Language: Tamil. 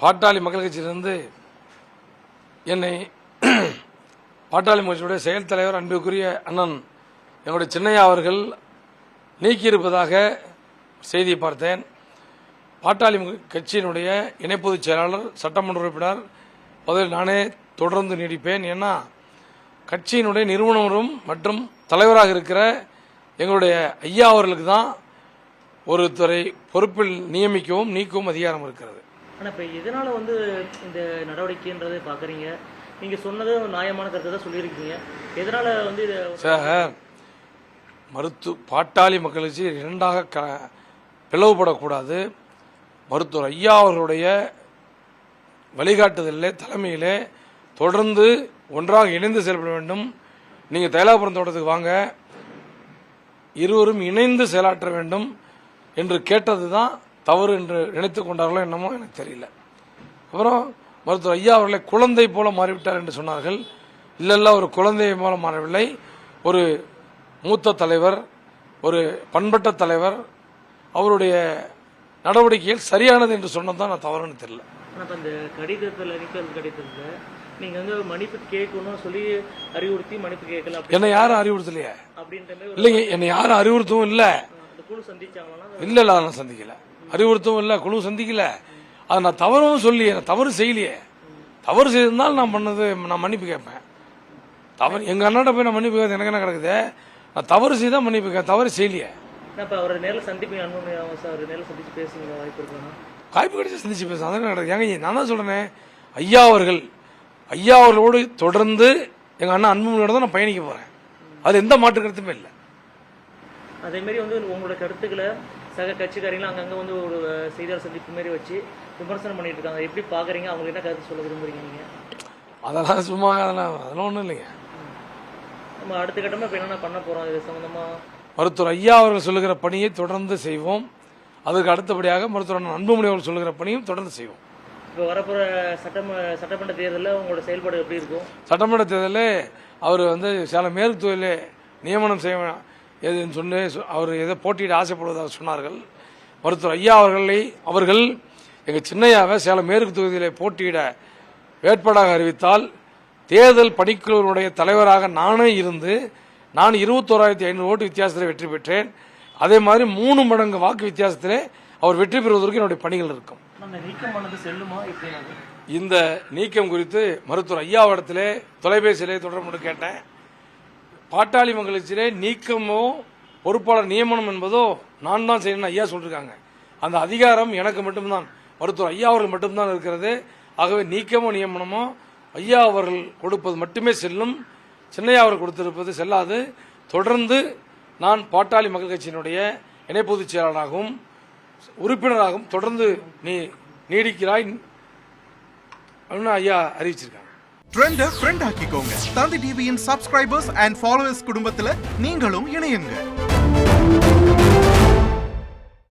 பாட்டாளி மக்கள் கட்சியிலிருந்து என்னை பாட்டாளி கட்சியுடைய செயல் தலைவர் அன்புக்குரிய அண்ணன் எங்களுடைய சின்னையா அவர்கள் நீக்கியிருப்பதாக செய்தியை பார்த்தேன். பாட்டாளி கட்சியினுடைய இணை பொதுச் செயலாளர் சட்டமன்ற உறுப்பினர் பதில் நானே தொடர்ந்து நீடிப்பேன். ஏன்னா கட்சியினுடைய நிறுவனரும் மற்றும் தலைவராக இருக்கிற எங்களுடைய ஐயா அவர்களுக்கு தான் ஒருத்தரை பொறுப்பில் நியமிக்கவும் நீக்கவும் அதிகாரம் இருக்கிறது. ஆனால் இப்போ இதனால் இந்த நடவடிக்கைன்றதை பார்க்குறீங்க, நீங்கள் சொன்னது நியாயமான கருத்தை தான் சொல்லியிருக்கீங்க. எதனால் இது சார் பாட்டாளி மக்கள் கட்சி இரண்டாக பிளவுபடக்கூடாது. மருத்துவர் ஐயா அவர்களுடைய வழிகாட்டுதலிலே தலைமையிலே தொடர்ந்து ஒன்றாக இணைந்து செயல்பட வேண்டும். நீங்கள் தைலாபுரம் தோட்டத்துக்கு வாங்க, இருவரும் இணைந்து செயலாற்ற வேண்டும் என்று கேட்டது தான் தவறு என்று நினைத்து கொண்டார்களோ என்னமோ எனக்கு தெரியல. அப்புறம் மருத்துவர் ஐயா அவர்களை குழந்தை போல மாறிவிட்டார் என்று சொன்னார்கள். இல்லைல்ல, ஒரு குழந்தையை போல மாறவில்லை. ஒரு மூத்த தலைவர், ஒரு பண்பட்ட தலைவர், அவருடைய நடவடிக்கைகள் சரியானது என்று சொன்னதான் நான் தவறுன்னு தெரியல. ஆனால் அந்த கடிதத்தில் நீங்கள் மன்னிப்பு கேட்கணும்னு சொல்லி அறிவுறுத்தி மன்னிப்பு கேட்கல. என்னை யாரும் அறிவுறுத்தலையே அப்படின்ற இல்லைங்க, என்னை யாரும் அறிவுறுத்தவும் இல்லை. குழு சந்திச்சாங்களா? இல்லை, நான் சந்திக்கல. அறிவுறுத்தவும் இல்லை, குழு சந்திக்கல. அதை நான் தவறும் சொல்லியே, நான் தவறு செய்யலையே. தவறு செய்திருந்தால் நான் பண்ணது நான் மன்னிப்பு கேட்பேன். தவறு எங்க அண்ணாட்ட போய் நான் மன்னிப்பு கேட்க எனக்கு என்ன கிடக்குது? நான் தவறு செய்தால் மன்னிப்பு கேட்க, தவறு செய்யலையே. இப்போ அவர் நேரில் சந்திப்பீங்க, அனுமதி சார் நேரில் சந்திச்சு பேசுங்க, வாய்ப்பு இருக்கணும். வாய்ப்பு கிடைச்சி சந்திச்சு பேச அதான் கிடக்குது. ஏங்க நான் தான் சொல்றேன், ஐயா அவர்களோடு தொடர்ந்து எங்க அண்ணா அன்புமணியோட தான் நான் பயணிக்க போறேன். அது எந்த மாற்று கருத்துமே இல்லை. அதே மாதிரி உங்களோட கருத்துக்களை சக கட்சிக்காரங்களும் அங்கங்கே ஒரு செய்தியாளர் சந்திப்பு மாரி வச்சு விமர்சனம் பண்ணிட்டு இருக்காங்க. எப்படி பாக்குறீங்க? அவங்களுக்கு என்ன கருத்து சொல்ல விரும்புறீங்க நீங்க? அதெல்லாம் சும்மா அதெல்லாம் ஒன்றும் இல்லைங்க. நம்ம அடுத்த கட்டமாக இப்போ என்னென்ன பண்ண போறோம் இது சம்பந்தமா? மருத்துவர் ஐயா அவர்கள் சொல்லுகிற பணியை தொடர்ந்து செய்வோம். அதுக்கு அடுத்தபடியாக மருத்துவர் அன்புமணி அவர்கள் சொல்லுகிற பணியும் தொடர்ந்து செய்வோம். இப்போ வரப்போற சட்டமன்ற தேர்தலில் உங்களோட செயல்பாடு எப்படி இருக்கும்? சட்டமன்ற தேர்தலில் அவர் சேலம் மேற்கு தொகுதியிலே நியமனம் செய்ய எதுன்னு சொல்லி அவர் எதை போட்டியிட ஆசைப்படுவதாக சொன்னார்கள். மருத்துவர் ஐயா அவர்கள் எங்கள் சின்னையாவை சேலம் மேற்கு தொகுதியிலே போட்டியிட வேட்பாளராக அறிவித்தால் தேர்தல் பணிக்குழுவினுடைய தலைவராக நானே இருந்து நான் 21,500 ஓட்டு வித்தியாசத்தில் வெற்றி பெற்றேன். அதே மாதிரி 3 மடங்கு வாக்கு வித்தியாசத்திலே அவர் வெற்றி பெறுவதற்கு என்னுடைய பணிகள் இருக்கும். இந்த நீக்கம் குறித்து மருத்துவர் ஐயாவிடத்திலே தொலைபேசியிலே தொடர்பு கேட்டேன். பாட்டாளி மக்கள் கட்சியிலே நீக்கமோ பொறுப்பாளர் நியமனம் என்பதோ நான் தான் செய்யணும் ஐயா சொல்லிருக்காங்க. அந்த அதிகாரம் எனக்கு மட்டும்தான், மருத்துவர் ஐயா அவர்கள் மட்டும்தான் இருக்கிறது. ஆகவே நீக்கமோ நியமனமோ ஐயா அவர்கள் கொடுப்பது மட்டுமே செல்லும், சின்னையா அவர்கள் கொடுத்திருப்பது செல்லாது. தொடர்ந்து நான் பாட்டாளி மக்கள் கட்சியினுடைய இணை பொதுச் செயலாளராகவும் உறுப்பினராகவும் தொடர்ந்து நீடிக்கிறாய் ஐயா அறிவிச்சிருக்காங்க. ட்ரெண்ட ஃப்ரெண்ட் ஆக்கிக்கோங்க. தந்தி டிவியின் சப்ஸ்கிரைபர்ஸ் அண்ட் ஃபாலோவர்ஸ் குடும்பத்துல நீங்களும் இணையுங்க.